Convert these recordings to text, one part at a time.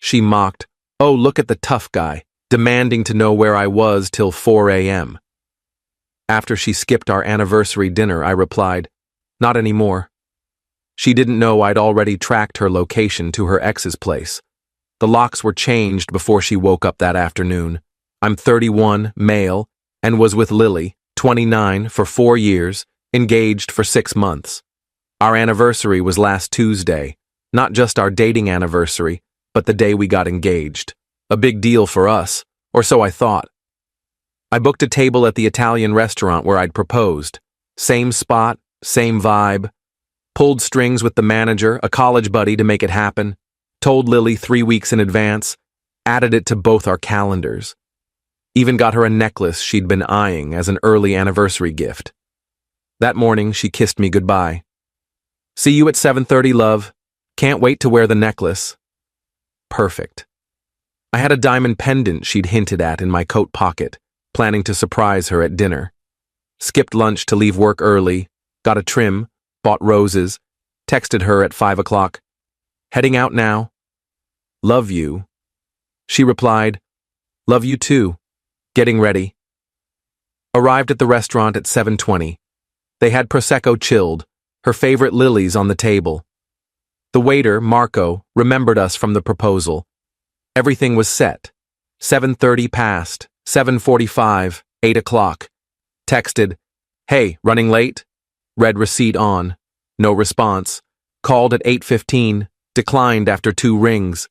She mocked, "Oh, look at the tough guy, demanding to know where I was till 4 a.m. After she skipped our anniversary dinner, I replied, "Not anymore." She didn't know I'd already tracked her location to her ex's place. The locks were changed before she woke up that afternoon. I'm 31, male, and was with Lily, 29, for 4 years, engaged for 6 months. Our anniversary was last Tuesday, not just our dating anniversary, but the day we got engaged. A big deal for us, or so I thought. I booked a table at the Italian restaurant where I'd proposed. Same spot, same vibe. Pulled strings with the manager, a college buddy, to make it happen. Told Lily 3 weeks in advance. Added it to both our calendars. Even got her a necklace she'd been eyeing as an early anniversary gift. That morning, she kissed me goodbye. "See you at 7:30, love. Can't wait to wear the necklace." Perfect. I had a diamond pendant she'd hinted at in my coat pocket, planning to surprise her at dinner. Skipped lunch to leave work early, got a trim, bought roses, texted her at 5 o'clock. "Heading out now. Love you." She replied, "Love you too. Getting ready." Arrived at the restaurant at 7:20. They had Prosecco chilled, her favorite lilies on the table. The waiter, Marco, remembered us from the proposal. Everything was set. 7:30 passed, 7:45, 8 o'clock. Texted, "Hey, running late?" Read receipt on. No response. Called at 8:15, declined after 2 rings.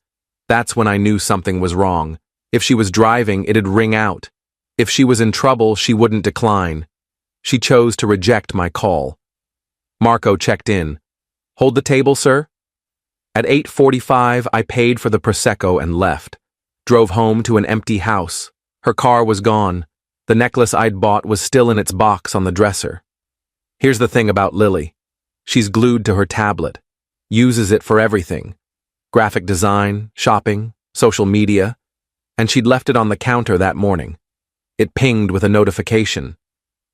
That's when I knew something was wrong. If she was driving, it'd ring out. If she was in trouble, she wouldn't decline. She chose to reject my call. Marco checked in. "Hold the table, sir?" At 8:45, I paid for the Prosecco and left. Drove home to an empty house. Her car was gone. The necklace I'd bought was still in its box on the dresser. Here's the thing about Lily. She's glued to her tablet. Uses it for everything. Graphic design, shopping, social media. And she'd left it on the counter that morning. It pinged with a notification.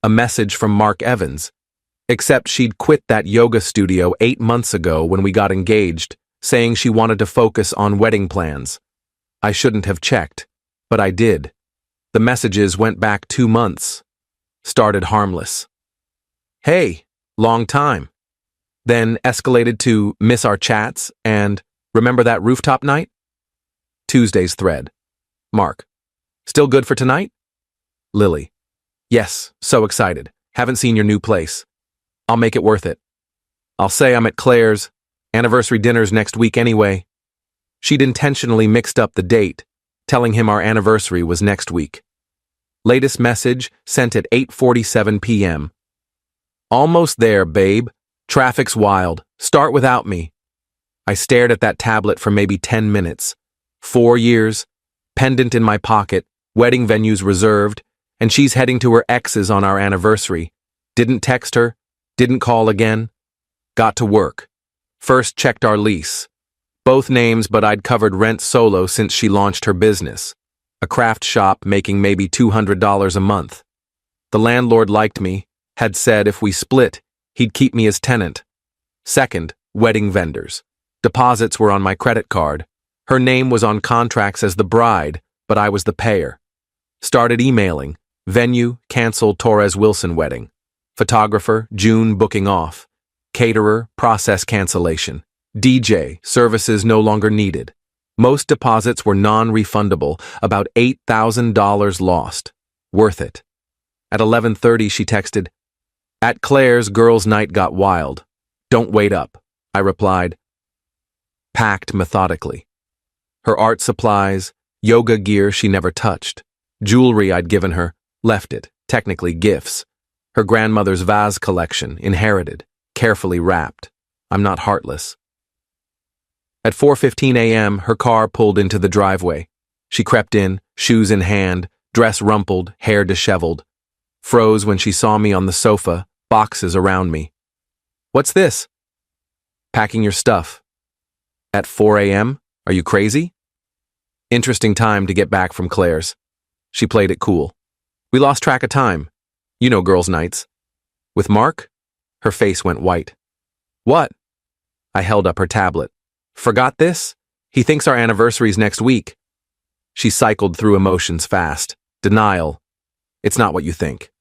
A message from Mark Evans. Except she'd quit that yoga studio 8 months ago when we got engaged, saying she wanted to focus on wedding plans. I shouldn't have checked, but I did. The messages went back 2 months. Started harmless. "Hey, long time." Then escalated to "miss our chats" and "remember that rooftop night?" Tuesday's thread. Mark. "Still good for tonight?" Lily. "Yes, so excited. Haven't seen your new place. I'll make it worth it. I'll say I'm at Claire's. Anniversary dinner's next week anyway." She'd intentionally mixed up the date, telling him our anniversary was next week. Latest message sent at 8:47 p.m. "Almost there, babe. Traffic's wild. Start without me." I stared at that tablet for maybe 10 minutes. 4 years, pendant in my pocket, wedding venues reserved, and she's heading to her ex's on our anniversary. Didn't text her, didn't call again. Got to work. First checked our lease. Both names, but I'd covered rent solo since she launched her business. A craft shop making maybe $200 a month. The landlord liked me, had said if we split, he'd keep me as tenant. Second, wedding vendors. Deposits were on my credit card. Her name was on contracts as the bride, but I was the payer. Started emailing. Venue, cancel Torres Wilson wedding. Photographer, June booking off. Caterer, process cancellation. DJ, services no longer needed. Most deposits were non-refundable, about $8,000 lost. Worth it. At 11:30 she texted, "At Claire's, girls' night got wild. Don't wait up," I replied. Packed methodically. Her art supplies, yoga gear she never touched. Jewelry I'd given her, left it, technically gifts. Her grandmother's vase collection, inherited, carefully wrapped. I'm not heartless. At 4:15 a.m., her car pulled into the driveway. She crept in, shoes in hand, dress rumpled, hair disheveled. Froze when she saw me on the sofa, boxes around me. "What's this?" "Packing your stuff." "At 4 a.m.? Are you crazy?" Interesting time to get back from Claire's. She played it cool. We lost track of time. You know girls' nights. "With Mark?" Her face went white. "What?" I held up her tablet. "Forgot this? He thinks our anniversary's next week. She cycled through emotions fast. Denial. It's not what you think.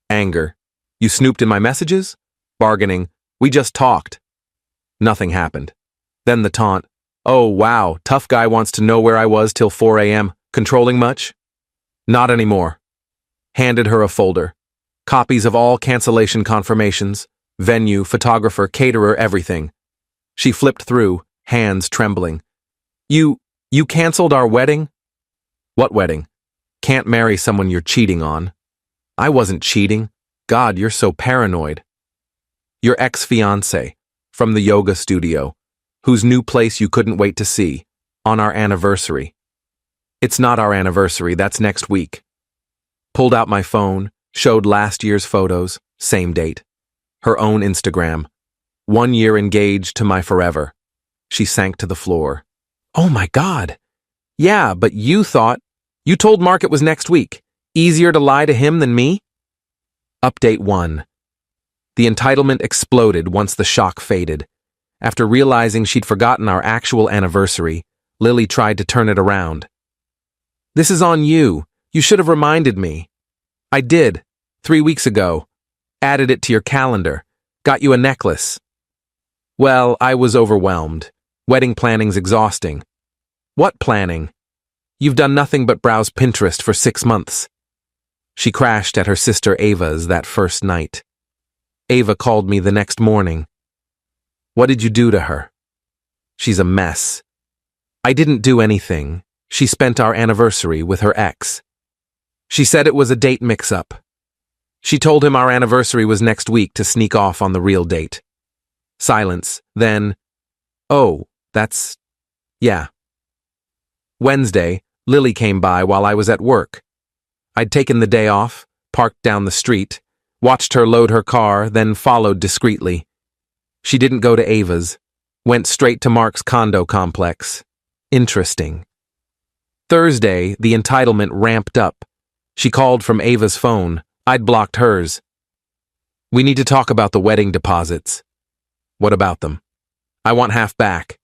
Anger. You snooped in my messages? Bargaining. We just talked. Nothing happened. Then the taunt. Oh, wow, tough guy wants to know where I was till 4 a.m. Controlling much? Not anymore. Handed her a folder. Copies of all cancellation confirmations, venue, photographer, caterer, everything. She flipped through, hands trembling. You canceled our wedding? What wedding? Can't marry someone you're cheating on. I wasn't cheating. God, you're so paranoid. Your ex-fiancé, from the yoga studio, whose new place you couldn't wait to see, on our anniversary. It's not our anniversary, that's next week. Pulled out my phone, showed last year's photos, same date. Her own Instagram. 1 year engaged to my forever. She sank to the floor. Oh my God. Yeah, but you told Mark it was next week. Easier to lie to him than me? Update 1. The entitlement exploded once the shock faded. After realizing she'd forgotten our actual anniversary, Lily tried to turn it around. This is on you. You should have reminded me. I did, 3 weeks ago. Added it to your calendar. Got you a necklace. Well, I was overwhelmed. Wedding planning's exhausting. What planning? You've done nothing but browse Pinterest for 6 months. She crashed at her sister Ava's that first night. Ava called me the next morning. What did you do to her? She's a mess. I didn't do anything. She spent our anniversary with her ex. She said it was a date mix-up. She told him our anniversary was next week to sneak off on the real date. Silence, then, oh, yeah. Wednesday, Lily came by while I was at work. I'd taken the day off, parked down the street, watched her load her car, then followed discreetly. She didn't go to Ava's, went straight to Mark's condo complex. Interesting. Thursday, the entitlement ramped up. She called from Ava's phone. I'd blocked hers. We need to talk about the wedding deposits. What about them? I want half back.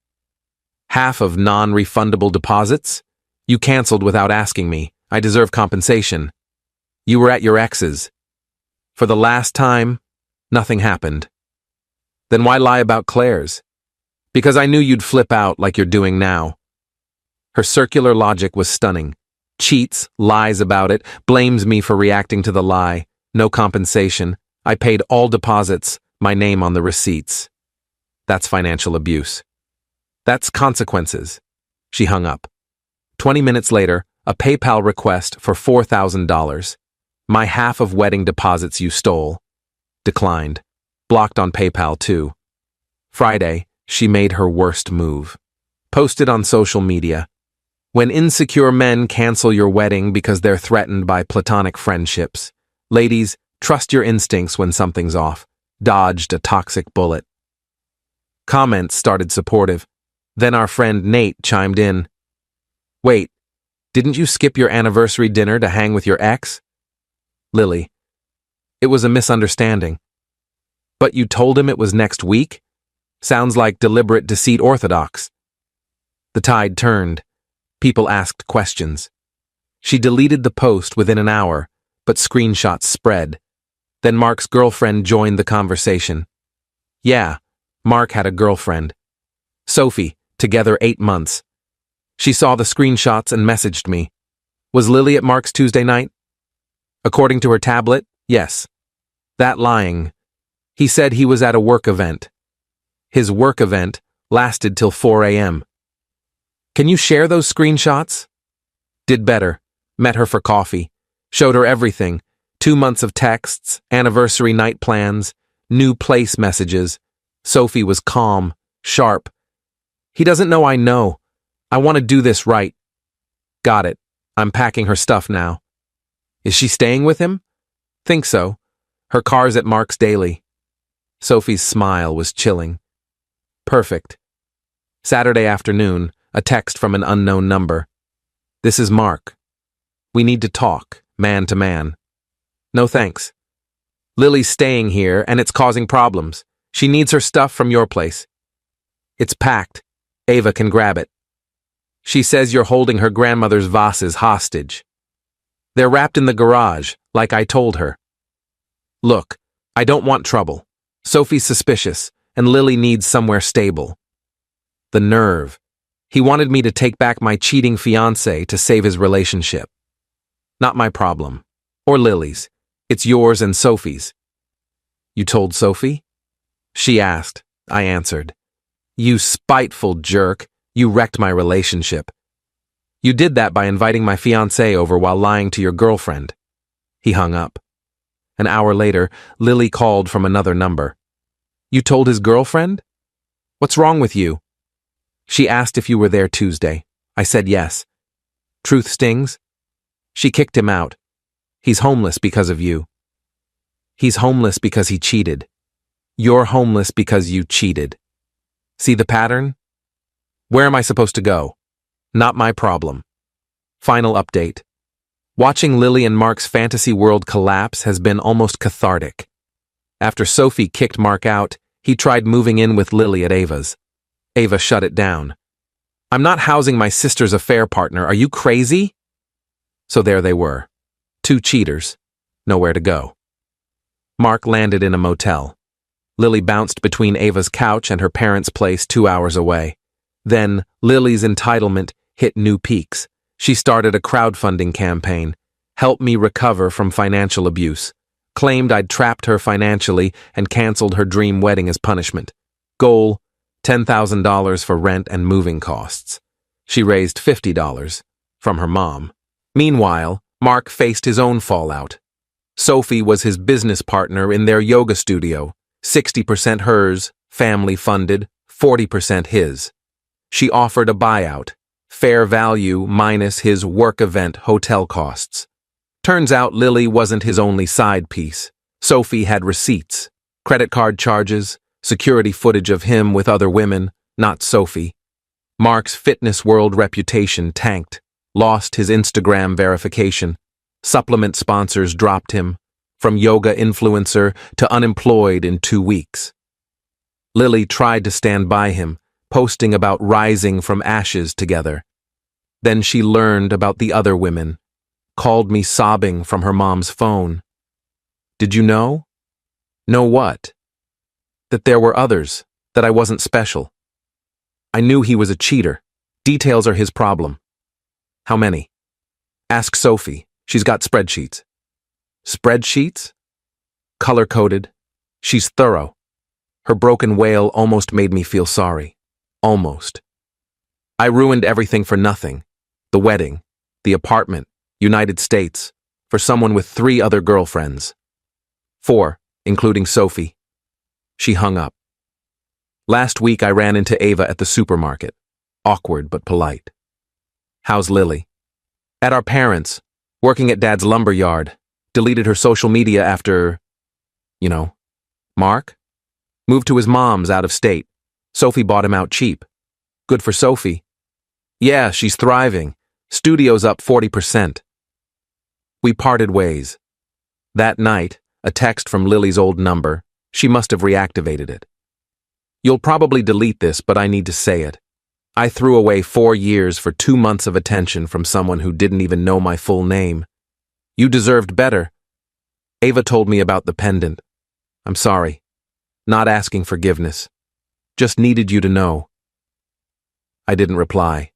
Half of non-refundable deposits? You canceled without asking me. I deserve compensation. You were at your ex's. For the last time, nothing happened. Then why lie about Claire's? Because I knew you'd flip out like you're doing now. Her circular logic was stunning. Cheats, lies about it, blames me for reacting to the lie. No compensation. I paid all deposits, my name on the receipts. That's financial abuse. That's consequences. She hung up. 20 minutes later, a PayPal request for $4,000. My half of wedding deposits you stole. Declined. Blocked on PayPal too. Friday, she made her worst move. Posted on social media. When insecure men cancel your wedding because they're threatened by platonic friendships. Ladies, trust your instincts when something's off. Dodged a toxic bullet. Comments started supportive. Then our friend Nate chimed in. Wait, didn't you skip your anniversary dinner to hang with your ex? Lily. It was a misunderstanding. But you told him it was next week? Sounds like deliberate deceit orthodox. The tide turned. People asked questions. She deleted the post within an hour, but screenshots spread. Then Mark's girlfriend joined the conversation. Yeah, Mark had a girlfriend. Sophie, together 8 months. She saw the screenshots and messaged me. Was Lily at Mark's Tuesday night? According to her tablet, yes. That lying. He said he was at a work event. His work event lasted till 4 a.m. Can you share those screenshots? Did better. Met her for coffee. Showed her everything. 2 months of texts, anniversary night plans, new place messages. Sophie was calm, sharp. He doesn't know I know. I want to do this right. Got it. I'm packing her stuff now. Is she staying with him? Think so. Her car's at Mark's daily. Sophie's smile was chilling. Perfect. Saturday afternoon, a text from an unknown number. This is Mark. We need to talk, man to man. No thanks. Lily's staying here and it's causing problems. She needs her stuff from your place. It's packed. Ava can grab it. She says you're holding her grandmother's vases hostage. They're wrapped in the garage, like I told her. Look, I don't want trouble. Sophie's suspicious, and Lily needs somewhere stable. The nerve. He wanted me to take back my cheating fiancé to save his relationship. Not my problem. Or Lily's. It's yours and Sophie's. You told Sophie? She asked. I answered. You spiteful jerk. You wrecked my relationship. You did that by inviting my fiancé over while lying to your girlfriend. He hung up. An hour later, Lily called from another number. You told his girlfriend? What's wrong with you? She asked if you were there Tuesday. I said yes. Truth stings? She kicked him out. He's homeless because of you. He's homeless because he cheated. You're homeless because you cheated. See the pattern? Where am I supposed to go? Not my problem. Final update. Watching Lily and Mark's fantasy world collapse has been almost cathartic. After Sophie kicked Mark out, he tried moving in with Lily at Ava's. Ava shut it down. I'm not housing my sister's affair partner. Are you crazy? So there they were. Two cheaters. Nowhere to go. Mark landed in a motel. Lily bounced between Ava's couch and her parents' place 2 hours away. Then, Lily's entitlement hit new peaks. She started a crowdfunding campaign. Help me recover from financial abuse. Claimed I'd trapped her financially and canceled her dream wedding as punishment. Goal, $10,000 for rent and moving costs. She raised $50 from her mom. Meanwhile, Mark faced his own fallout. Sophie was his business partner in their yoga studio, 60% hers, family funded, 40% his. She offered a buyout, fair value minus his work event hotel costs. Turns out Lily wasn't his only side piece. Sophie had receipts, credit card charges, security footage of him with other women, not Sophie. Mark's fitness world reputation tanked, lost his Instagram verification. Supplement sponsors dropped him, from yoga influencer to unemployed in 2 weeks. Lily tried to stand by him, posting about rising from ashes together. Then she learned about the other women, called me sobbing from her mom's phone. Did you know? Know what? That there were others, that I wasn't special. I knew he was a cheater. Details are his problem. How many? Ask Sophie. She's got spreadsheets. Spreadsheets? Color-coded. She's thorough. Her broken wail almost made me feel sorry. Almost. I ruined everything for nothing. The wedding, the apartment, United States, for someone with 3 other girlfriends. 4, including Sophie. She hung up. Last week I ran into Ava at the supermarket. Awkward but polite. How's Lily? At our parents', working at Dad's lumber yard. Deleted her social media after, Mark? Moved to his mom's out of state. Sophie bought him out cheap. Good for Sophie. Yeah, she's thriving. Studio's up 40%. We parted ways. That night, a text from Lily's old number. She must have reactivated it. You'll probably delete this, but I need to say it. I threw away 4 years for 2 months of attention from someone who didn't even know my full name. You deserved better. Ava told me about the pendant. I'm sorry. Not asking forgiveness. Just needed you to know. I didn't reply.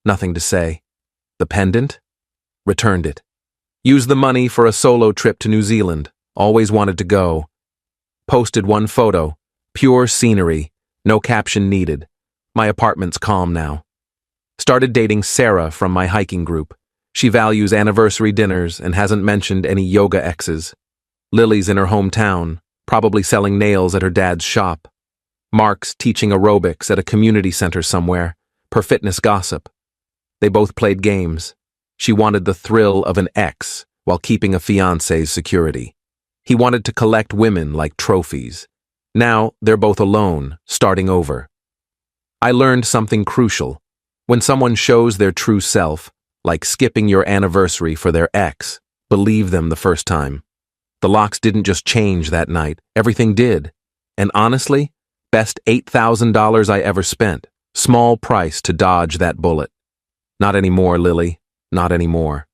Nothing to say. The pendant? Returned it. Used the money for a solo trip to New Zealand. Always wanted to go. Posted one photo. Pure scenery. No caption needed. My apartment's calm now. Started dating Sarah from my hiking group. She values anniversary dinners and hasn't mentioned any yoga exes. Lily's in her hometown, probably selling nails at her dad's shop. Mark's teaching aerobics at a community center somewhere, per fitness gossip. They both played games. She wanted the thrill of an ex while keeping a fiancé's security. He wanted to collect women like trophies. Now they're both alone, starting over. I learned something crucial. When someone shows their true self, like skipping your anniversary for their ex, believe them the first time. The locks didn't just change that night, everything did. And honestly, best $8,000 I ever spent. Small price to dodge that bullet. Not anymore, Lily. Not anymore.